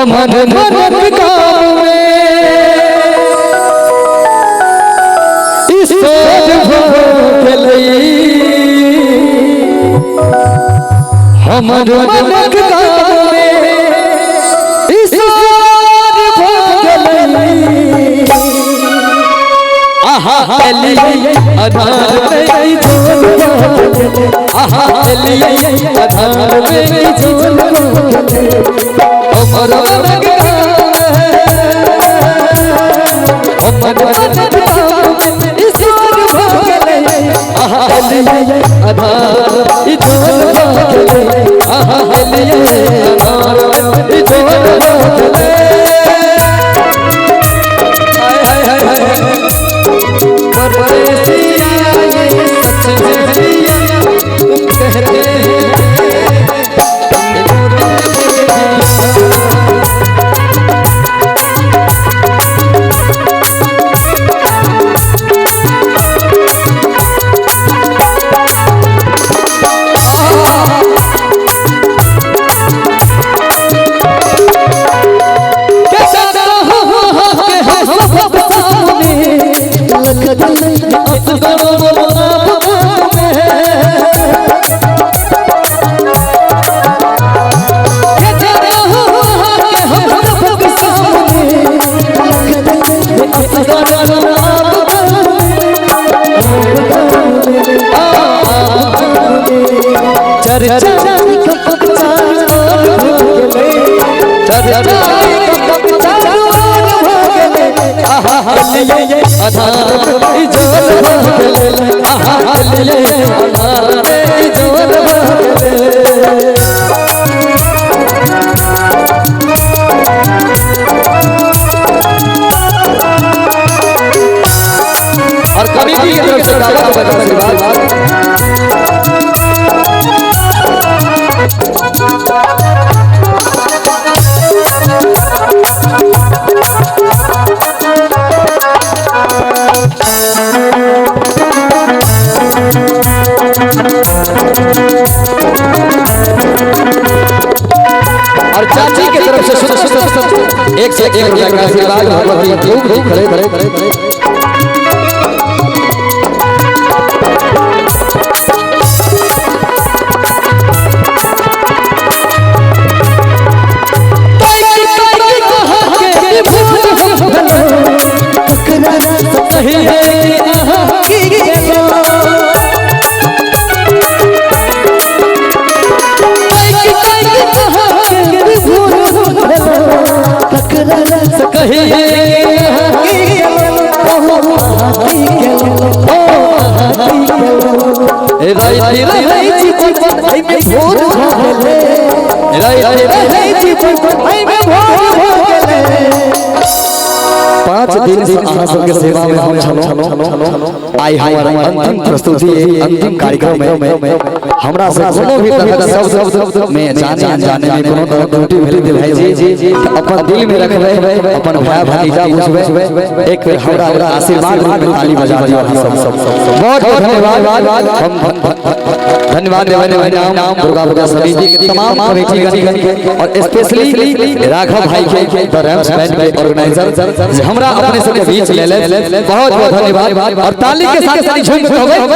हमारे मन गाँव में ईश्वर भोगलई हमारे मन गाँव में ईश्वर भोगलई आहा लिए आधार में झोल आहा लिए आधार में झोल हमारा मन गाँव हमारा मन गाँव ईश्वर भोगलई आहा लिए आधार झोल आहा लिए आधार झोल और कभी भी और चाची की तरफ से एक से एक रुपया का आशीर्वाद भगवती खूब खड़े खड़े खड़े दिन से अहाँ सबके सेवा में हम छलो आई हमारा अंतिम प्रस्तुति अंतिम कार्यक्रम में हमरा से कोनो भी तरह शब्द में जाने अनजाने में कोनो तरह त्रुटि भेल दे भाई जी अपन दिल में रखबे अपन भाई भतीजा बुझबे एक बेर हमरा आशीर्वाद में ताली बजा दियो सब बहुत बहुत धन्यवाद हम धन्यवाद देवे नाम दुर्गा पूजा समिति के तमाम कमेटी और स्पेशली राघव भाई के द रैम्स बैंड के ऑर्गेनाइजर हमरा अपने सबके बीच ले बहुत बहुत धन्यवाद और ताली के साथ झूम के होवे